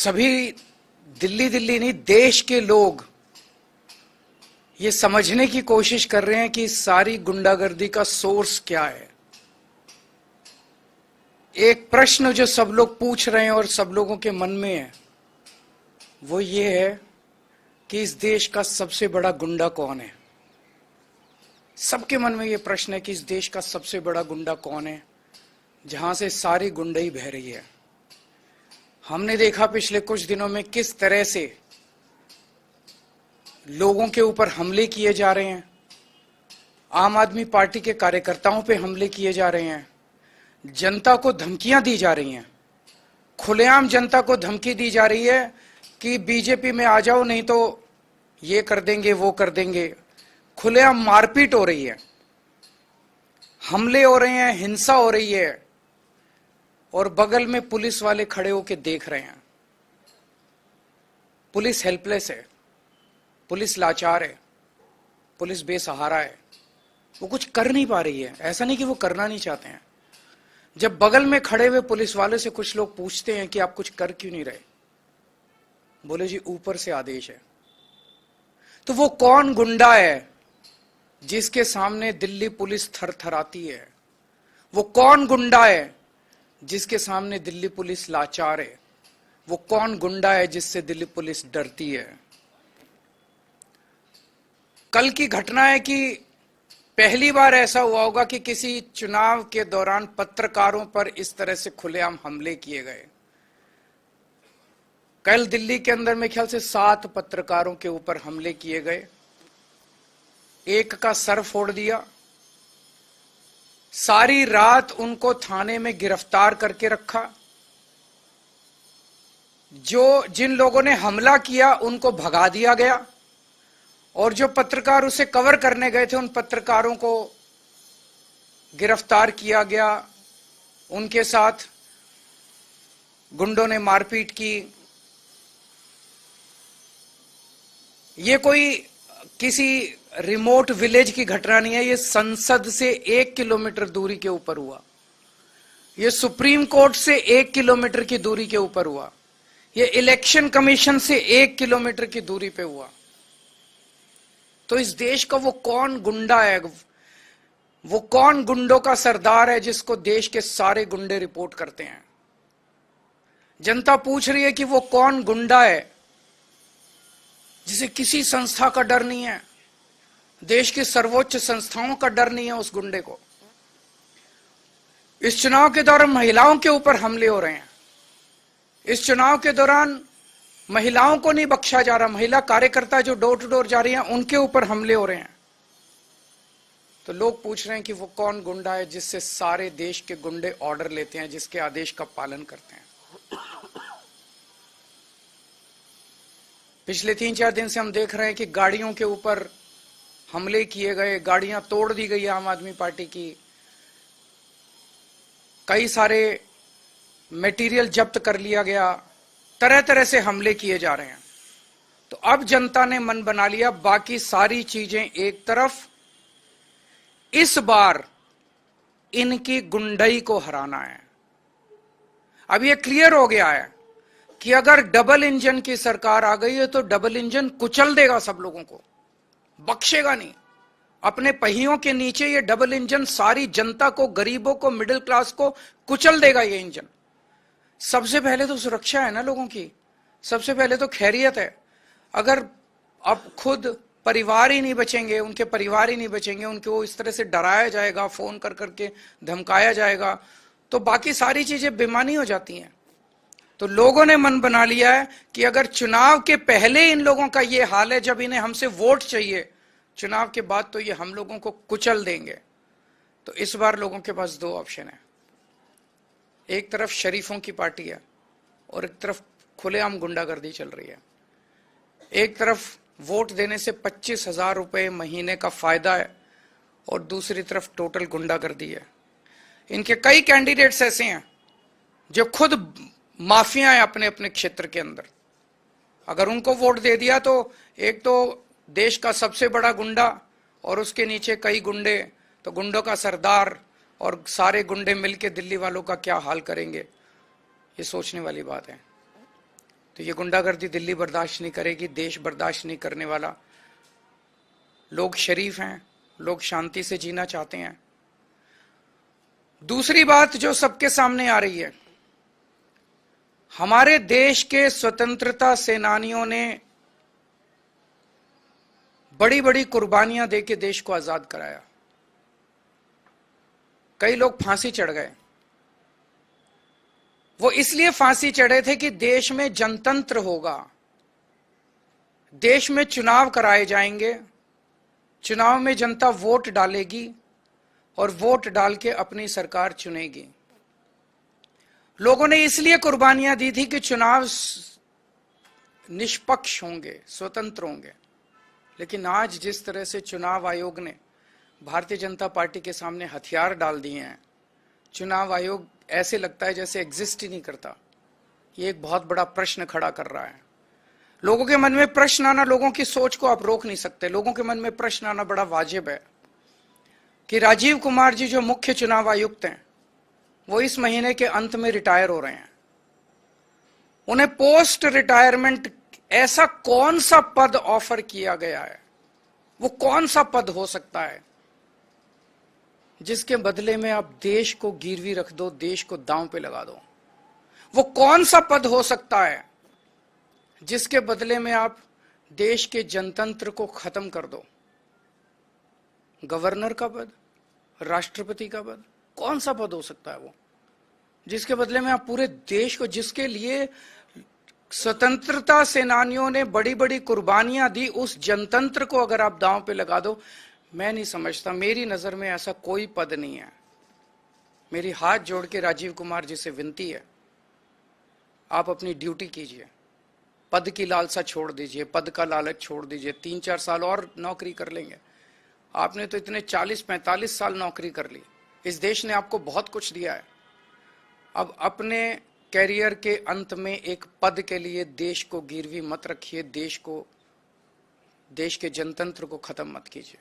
सभी दिल्ली दिल्ली नहीं, देश के लोग ये समझने की कोशिश कर रहे हैं कि सारी गुंडागर्दी का सोर्स क्या है। एक प्रश्न जो सब लोग पूछ रहे हैं और सब लोगों के मन में है वो ये है कि इस देश का सबसे बड़ा गुंडा कौन है। सबके मन में ये प्रश्न है कि इस देश का सबसे बड़ा गुंडा कौन है, जहां से सारी गुंडई बह रही है। हमने देखा पिछले कुछ दिनों में किस तरह से लोगों के ऊपर हमले किए जा रहे हैं, आम आदमी पार्टी के कार्यकर्ताओं पे हमले किए जा रहे हैं, जनता को धमकियां दी जा रही हैं, खुलेआम जनता को धमकी दी जा रही है कि बीजेपी में आ जाओ नहीं तो ये कर देंगे वो कर देंगे। खुलेआम मारपीट हो रही है, हमले हो रहे हैं, हिंसा हो रही है और बगल में पुलिस वाले खड़े होकर देख रहे हैं। पुलिस हेल्पलेस है, पुलिस लाचार है, पुलिस बेसहारा है, वो कुछ कर नहीं पा रही है। ऐसा नहीं कि वो करना नहीं चाहते हैं। जब बगल में खड़े हुए पुलिस वाले से कुछ लोग पूछते हैं कि आप कुछ कर क्यों नहीं रहे, बोले जी ऊपर से आदेश है। तो वो कौन गुंडा है जिसके सामने दिल्ली पुलिस थरथराती है? वो कौन गुंडा है जिसके सामने दिल्ली पुलिस लाचार है? वो कौन गुंडा है जिससे दिल्ली पुलिस डरती है? कल की घटना है कि पहली बार ऐसा हुआ होगा कि किसी चुनाव के दौरान पत्रकारों पर इस तरह से खुलेआम हमले किए गए। कल दिल्ली के अंदर में ख्याल से 7 पत्रकारों के ऊपर हमले किए गए। एक का सर फोड़ दिया, सारी रात उनको थाने में गिरफ्तार करके रखा। जिन लोगों ने हमला किया उनको भगा दिया गया और जो पत्रकार उसे कवर करने गए थे उन पत्रकारों को गिरफ्तार किया गया। उनके साथ गुंडों ने मारपीट की। ये कोई किसी रिमोट विलेज की घटना नहीं है, ये संसद से 1 किलोमीटर दूरी के ऊपर हुआ, ये सुप्रीम कोर्ट से 1 किलोमीटर की दूरी के ऊपर हुआ, ये इलेक्शन कमीशन से 1 किलोमीटर की दूरी पे हुआ। तो इस देश का वो कौन गुंडा है, वो कौन गुंडों का सरदार है जिसको देश के सारे गुंडे रिपोर्ट करते हैं? जनता पूछ रही है कि वो कौन गुंडा है जिसे किसी संस्था का डर नहीं है, देश की सर्वोच्च संस्थाओं का डर नहीं है उस गुंडे को। इस चुनाव के दौरान महिलाओं के ऊपर हमले हो रहे हैं। इस चुनाव के दौरान महिलाओं को नहीं बख्शा जा रहा, महिला कार्यकर्ता जो डोर टू डोर जा रही हैं उनके ऊपर हमले हो रहे हैं। तो लोग पूछ रहे हैं कि वो कौन गुंडा है जिससे सारे देश के गुंडे ऑर्डर लेते हैं, जिसके आदेश का पालन करते हैं। पिछले 3-4 दिन से हम देख रहे हैं कि गाड़ियों के ऊपर हमले किए गए, गाड़ियां तोड़ दी गई आम आदमी पार्टी की, कई सारे मटेरियल जब्त कर लिया गया, तरह तरह से हमले किए जा रहे हैं। तो अब जनता ने मन बना लिया, बाकी सारी चीजें एक तरफ, इस बार इनकी गुंडई को हराना है। अब यह क्लियर हो गया है कि अगर डबल इंजन की सरकार आ गई है तो डबल इंजन कुचल देगा सब लोगों को, बख्शेगा नहीं। अपने पहियों के नीचे ये डबल इंजन सारी जनता को, गरीबों को, मिडिल क्लास को कुचल देगा ये इंजन। सबसे पहले तो सुरक्षा है ना लोगों की, सबसे पहले तो खैरियत है। अगर अब खुद परिवार ही नहीं बचेंगे, उनके परिवार ही नहीं बचेंगे, उनको इस तरह से डराया जाएगा, फोन कर करके धमकाया जाएगा, तो बाकी सारी चीजें बेमानी हो जाती हैं। तो लोगों ने मन बना लिया है कि अगर चुनाव के पहले इन लोगों का ये हाल है, जब इन्हें हमसे वोट चाहिए, चुनाव के बाद तो ये हम लोगों को कुचल देंगे। तो इस बार लोगों के पास 2 ऑप्शन है, एक तरफ शरीफों की पार्टी है और एक तरफ खुलेआम गुंडागर्दी चल रही है। एक तरफ वोट देने से 25,000 रुपए महीने का फायदा है और दूसरी तरफ टोटल गुंडागर्दी है। इनके कई कैंडिडेट्स ऐसे हैं जो खुद माफिया है अपने अपने क्षेत्र के अंदर। अगर उनको वोट दे दिया तो एक तो देश का सबसे बड़ा गुंडा और उसके नीचे कई गुंडे, तो गुंडों का सरदार और सारे गुंडे मिलके दिल्ली वालों का क्या हाल करेंगे, ये सोचने वाली बात है। तो ये गुंडागर्दी दिल्ली बर्दाश्त नहीं करेगी, देश बर्दाश्त नहीं करने वाला। लोग शरीफ हैं, लोग शांति से जीना चाहते हैं। दूसरी बात जो सबके सामने आ रही है, हमारे देश के स्वतंत्रता सेनानियों ने बड़ी बड़ी कुर्बानियां देके देश को आजाद कराया। कई लोग फांसी चढ़ गए। वो इसलिए फांसी चढ़े थे कि देश में जनतंत्र होगा, देश में चुनाव कराए जाएंगे, चुनाव में जनता वोट डालेगी और वोट डाल के अपनी सरकार चुनेगी। लोगों ने इसलिए कुर्बानियां दी थी कि चुनाव निष्पक्ष होंगे, स्वतंत्र होंगे। लेकिन आज जिस तरह से चुनाव आयोग ने भारतीय जनता पार्टी के सामने हथियार डाल दिए हैं, चुनाव आयोग ऐसे लगता है जैसे एग्जिस्ट ही नहीं करता। ये एक बहुत बड़ा प्रश्न खड़ा कर रहा है। लोगों के मन में प्रश्न आना, लोगों की सोच को आप रोक नहीं सकते, लोगों के मन में प्रश्न आना बड़ा वाजिब है कि राजीव कुमार जी जो मुख्य चुनाव आयुक्त हैं, वो इस महीने के अंत में रिटायर हो रहे हैं। उन्हें पोस्ट रिटायरमेंट ऐसा कौन सा पद ऑफर किया गया है, वो कौन सा पद हो सकता है जिसके बदले में आप देश को गिरवी रख दो, देश को दांव पे लगा दो? वो कौन सा पद हो सकता है जिसके बदले में आप देश के जनतंत्र को खत्म कर दो? गवर्नर का पद, राष्ट्रपति का पद, कौन सा पद हो सकता है वो जिसके बदले में आप पूरे देश को, जिसके लिए स्वतंत्रता सेनानियों ने बड़ी बड़ी कुर्बानियां दी, उस जनतंत्र को अगर आप दांव पे लगा दो? मैं नहीं समझता, मेरी नजर में ऐसा कोई पद नहीं है। मेरी हाथ जोड़ के राजीव कुमार जी से विनती है, आप अपनी ड्यूटी कीजिए, पद की लालसा छोड़ दीजिए, पद का लालच छोड़ दीजिए। 3-4 साल और नौकरी कर लेंगे। आपने तो इतने 40-45 साल नौकरी कर ली, इस देश ने आपको बहुत कुछ दिया है। अब अपने कैरियर के अंत में एक पद के लिए देश को गिरवी मत रखिए, देश के जनतंत्र को खत्म मत कीजिए।